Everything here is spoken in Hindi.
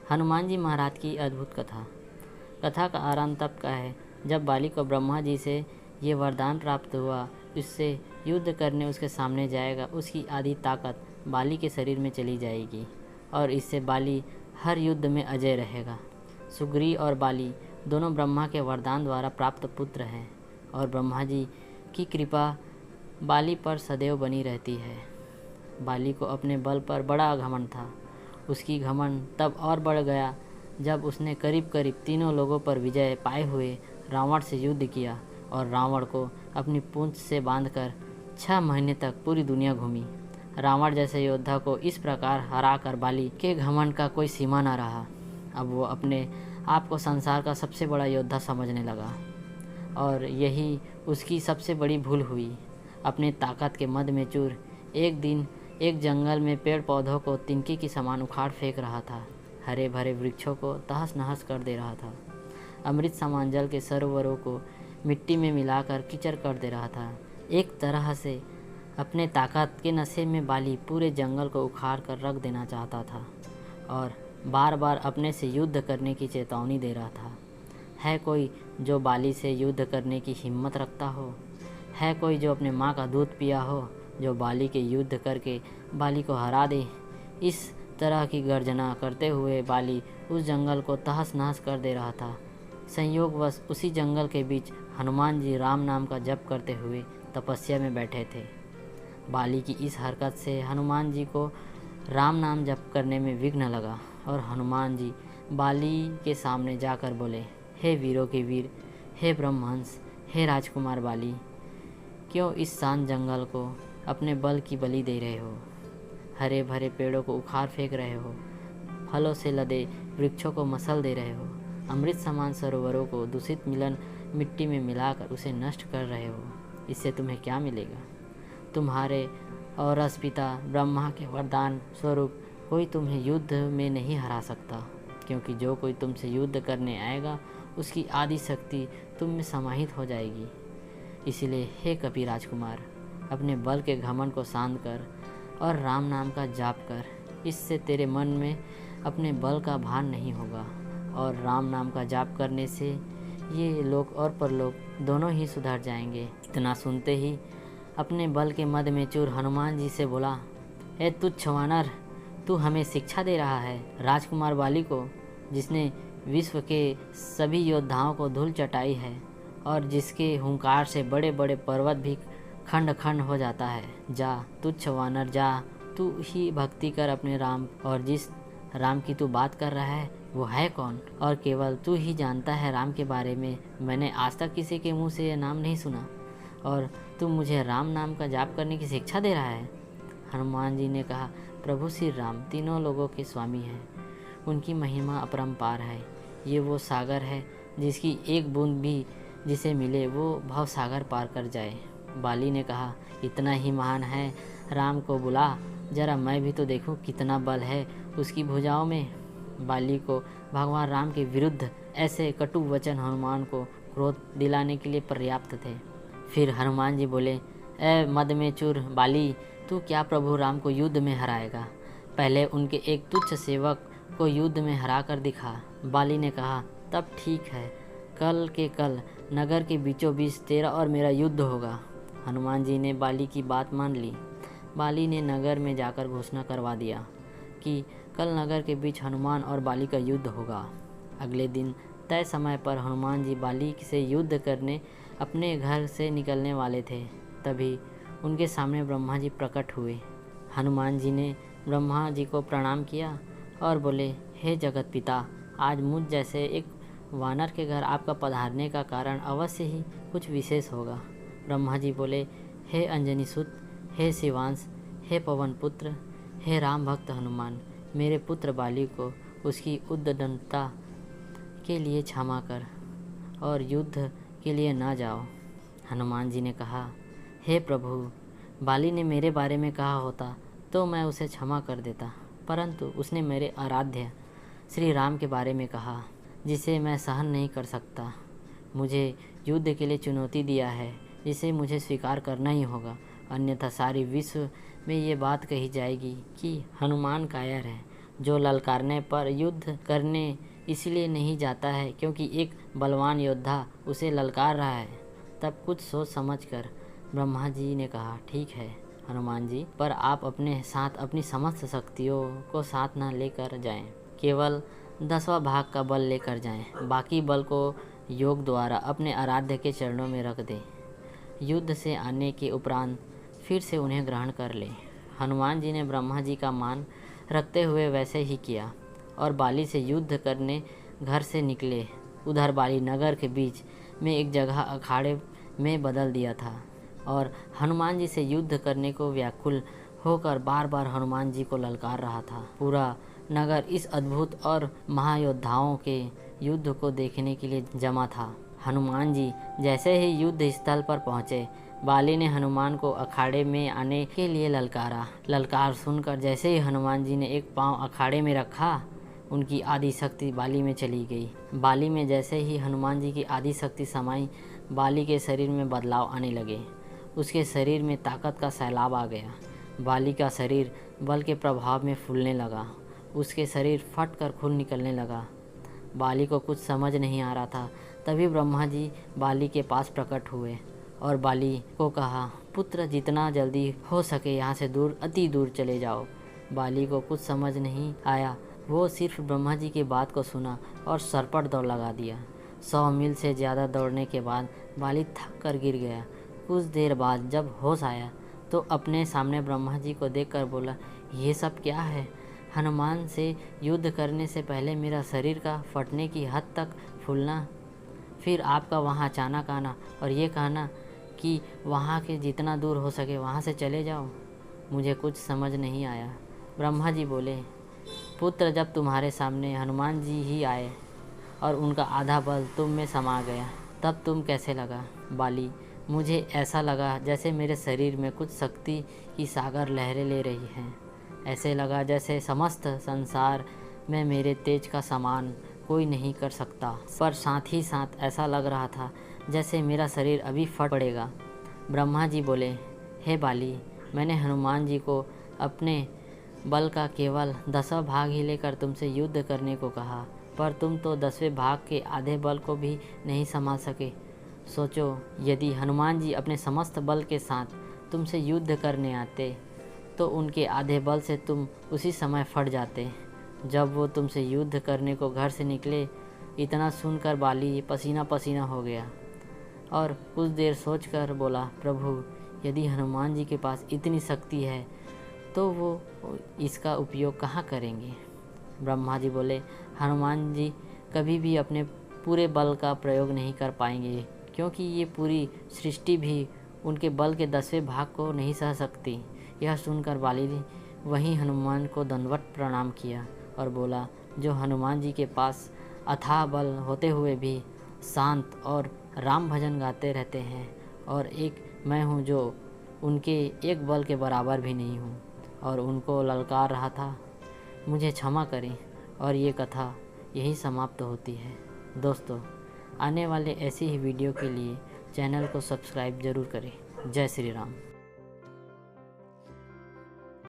हनुमान जी महाराज की अद्भुत कथा। कथा का आरंभ तब का है जब बाली को ब्रह्मा जी से ये वरदान प्राप्त हुआ, उससे युद्ध करने उसके सामने जाएगा, उसकी आधी ताकत बाली के शरीर में चली जाएगी और इससे बाली हर युद्ध में अजय रहेगा। सुग्रीव और बाली दोनों ब्रह्मा के वरदान द्वारा प्राप्त पुत्र हैं और ब्रह्मा जी की कृपा बाली पर सदैव बनी रहती है। बाली को अपने बल पर बड़ा घमंड था। उसकी घमंड तब और बढ़ गया जब उसने करीब करीब तीनों लोगों पर विजय पाए हुए रावण से युद्ध किया और रावण को अपनी पूंछ से बांधकर 6 महीने तक पूरी दुनिया घूमी। रावण जैसे योद्धा को इस प्रकार हराकर बाली के घमंड का कोई सीमा न रहा। अब वो अपने आप को संसार का सबसे बड़ा योद्धा समझने लगा और यही उसकी सबसे बड़ी भूल हुई। अपने ताकत के मद में चूर एक दिन एक जंगल में पेड़ पौधों को तिनके की समान उखाड़ फेंक रहा था। हरे भरे वृक्षों को तहस नहस कर दे रहा था। अमृत समान जल के सरोवरों को मिट्टी में मिलाकर कीचड़ कर दे रहा था। एक तरह से अपने ताकत के नशे में बाली पूरे जंगल को उखाड़ कर रख देना चाहता था और बार बार अपने से युद्ध करने की चेतावनी दे रहा था। है कोई जो बाली से युद्ध करने की हिम्मत रखता हो? है कोई जो अपने माँ का दूध पिया हो, जो बाली के युद्ध करके बाली को हरा दे? इस तरह की गर्जना करते हुए बाली उस जंगल को तहस नहस कर दे रहा था। संयोगवश उसी जंगल के बीच हनुमान जी राम नाम का जप करते हुए तपस्या में बैठे थे। बाली की इस हरकत से हनुमान जी को राम नाम जप करने में विघ्न लगा और हनुमान जी बाली के सामने जाकर बोले, हे वीरों के वीर, हे ब्रह्महंस, हे राजकुमार बाली, क्यों इस शांत जंगल को अपने बल की बलि दे रहे हो? हरे भरे पेड़ों को उखाड़ फेंक रहे हो, फलों से लदे वृक्षों को मसल दे रहे हो, अमृत समान सरोवरों को दूषित मिलन मिट्टी में मिलाकर उसे नष्ट कर रहे हो। इससे तुम्हें क्या मिलेगा? तुम्हारे और रस पिता ब्रह्मा के वरदान स्वरूप कोई तुम्हें युद्ध में नहीं हरा सकता, क्योंकि जो कोई तुमसे युद्ध करने आएगा उसकी आदि शक्ति तुम में समाहित हो जाएगी। इसलिए हे कपि राजकुमार, अपने बल के घमंड को शांत कर और राम नाम का जाप कर। इससे तेरे मन में अपने बल का भान नहीं होगा और राम नाम का जाप करने से ये लोक और परलोक दोनों ही सुधर जाएंगे। इतना सुनते ही अपने बल के मद में चूर हनुमान जी से बोला, ए तुच्छ वानर, तू हमें शिक्षा दे रहा है? राजकुमार बाली को, जिसने विश्व के सभी योद्धाओं को धूल चटाई है और जिसके हुंकार से बड़े बड़े पर्वत भी खंड खंड हो जाता है। जा तुच्छ वानर, जा, तू ही भक्ति कर अपने राम, और जिस राम की तू बात कर रहा है वो है कौन? और केवल तू ही जानता है राम के बारे में। मैंने आज तक किसी के मुंह से यह नाम नहीं सुना और तू मुझे राम नाम का जाप करने की शिक्षा दे रहा है। हनुमान जी ने कहा, प्रभु श्री राम तीनों लोगों के स्वामी हैं। उनकी महिमा अपरंपार है। ये वो सागर है जिसकी एक बूंद भी जिसे मिले वो भव सागर पार कर जाए। बाली ने कहा, इतना ही महान है, राम को बुला, जरा मैं भी तो देखूं कितना बल है उसकी भुजाओं में। बाली को भगवान राम के विरुद्ध ऐसे कटु वचन हनुमान को क्रोध दिलाने के लिए पर्याप्त थे। फिर हनुमान जी बोले, ए मद में चूर बाली, तू क्या प्रभु राम को युद्ध में हराएगा? पहले उनके एक तुच्छ सेवक को युद्ध में हरा कर दिखा। बाली ने कहा, तब ठीक है, कल के कल नगर के बीचों बीच तेरा और मेरा युद्ध होगा। हनुमान जी ने बाली की बात मान ली। बाली ने नगर में जाकर घोषणा करवा दिया कि कल नगर के बीच हनुमान और बाली का युद्ध होगा। अगले दिन तय समय पर हनुमान जी बाली से युद्ध करने अपने घर से निकलने वाले थे। तभी उनके सामने ब्रह्मा जी प्रकट हुए। हनुमान जी ने ब्रह्मा जी को प्रणाम किया और बोले, हे जगत पिता, आज मुझ जैसे एक वानर के घर आपका पधारने का कारण अवश्य ही कुछ विशेष होगा। ब्रह्मा जी बोले, हे अंजनी सुत, हे शिवांश, हे पवन पुत्र, हे राम भक्त हनुमान, मेरे पुत्र बाली को उसकी उद्दंडता के लिए क्षमा कर और युद्ध के लिए न जाओ। हनुमान जी ने कहा, हे प्रभु, बाली ने मेरे बारे में कहा होता तो मैं उसे क्षमा कर देता, परंतु उसने मेरे आराध्य श्री राम के बारे में कहा, जिसे मैं सहन नहीं कर सकता। मुझे युद्ध के लिए चुनौती दिया है, जिसे मुझे स्वीकार करना ही होगा, अन्यथा सारी विश्व में ये बात कही जाएगी कि हनुमान कायर है। जो ललकारने पर युद्ध करने इसलिए नहीं जाता है क्योंकि एक बलवान योद्धा उसे ललकार रहा है। तब कुछ सोच समझकर ब्रह्मा जी ने कहा, ठीक है हनुमान जी, पर आप अपने साथ अपनी समस्त शक्तियों को साथ न लेकर जाएं। केवल 10वां भाग का बल लेकर जाएं। बाकी बल को योग द्वारा अपने आराध्य के चरणों में रख दें। युद्ध से आने के उपरांत फिर से उन्हें ग्रहण कर लें। हनुमान जी ने ब्रह्मा जी का मान रखते हुए वैसे ही किया और बाली से युद्ध करने घर से निकले। उधर बाली नगर के बीच में एक जगह अखाड़े में बदल दिया था और हनुमान जी से युद्ध करने को व्याकुल होकर बार बार हनुमान जी को ललकार रहा था। पूरा नगर इस अद्भुत और महायोद्धाओं के युद्ध को देखने के लिए जमा था। हनुमान जी जैसे ही युद्ध स्थल पर पहुँचे, बाली ने हनुमान को अखाड़े में आने के लिए ललकारा। ललकार सुनकर जैसे ही हनुमान जी ने एक पांव अखाड़े में रखा, उनकी आदि शक्ति बाली में चली गई। बाली में जैसे ही हनुमान जी की आदि शक्ति समाई, बाली के शरीर में बदलाव आने लगे। उसके शरीर में ताकत का सैलाब आ गया। बाली का शरीर बल के प्रभाव में फूलने लगा। उसके शरीर फट कर खून निकलने लगा। बाली को कुछ समझ नहीं आ रहा था। तभी ब्रह्मा जी बाली के पास प्रकट हुए और बाली को कहा, पुत्र जितना जल्दी हो सके यहाँ से दूर, अति दूर चले जाओ। बाली को कुछ समझ नहीं आया। वो सिर्फ ब्रह्मा जी की बात को सुना और सरपट दौड़ लगा दिया। 100 मील से ज़्यादा दौड़ने के बाद बाली थक कर गिर गया। कुछ देर बाद जब होश आया तो अपने सामने ब्रह्मा जी को देखकर बोला, ये सब क्या है? हनुमान से युद्ध करने से पहले मेरा शरीर का फटने की हद तक फूलना, फिर आपका वहाँ अचानक आना और ये कहना कि वहाँ के जितना दूर हो सके वहाँ से चले जाओ। मुझे कुछ समझ नहीं आया। ब्रह्मा जी बोले, पुत्र जब तुम्हारे सामने हनुमान जी ही आए और उनका आधा बल तुम में समा गया, तब तुम कैसे लगा? बाली, मुझे ऐसा लगा जैसे मेरे शरीर में कुछ शक्ति की सागर लहरें ले रही हैं। ऐसे लगा जैसे समस्त संसार में मेरे तेज का समान कोई नहीं कर सकता, पर साथ ही साथ ऐसा लग रहा था जैसे मेरा शरीर अभी फट पड़ेगा। ब्रह्मा जी बोले, हे बाली, मैंने हनुमान जी को अपने बल का केवल 10वां भाग ही लेकर तुमसे युद्ध करने को कहा, पर तुम तो 10वें भाग के आधे बल को भी नहीं संभाल सके। सोचो, यदि हनुमान जी अपने समस्त बल के साथ तुमसे युद्ध करने आते तो उनके आधे बल से तुम उसी समय फट जाते। जब वो तुमसे युद्ध करने को घर से निकले, इतना सुनकर बाली पसीना पसीना हो गया और कुछ देर सोचकर बोला, प्रभु, यदि हनुमान जी के पास इतनी शक्ति है तो वो इसका उपयोग कहाँ करेंगे? ब्रह्मा जी बोले, हनुमान जी कभी भी अपने पूरे बल का प्रयोग नहीं कर पाएंगे, क्योंकि ये पूरी सृष्टि भी उनके बल के 10वें भाग को नहीं सह सकती। यह सुनकर बाली ने वहीं हनुमान को दंडवत प्रणाम किया और बोला, जो हनुमान जी के पास अथाह बल होते हुए भी शांत और राम भजन गाते रहते हैं, और एक मैं हूँ जो उनके एक बल के बराबर भी नहीं हूँ और उनको ललकार रहा था, मुझे क्षमा करें। और ये कथा यही समाप्त होती है। दोस्तों, आने वाले ऐसी ही वीडियो के लिए चैनल को सब्सक्राइब ज़रूर करें। जय श्री राम।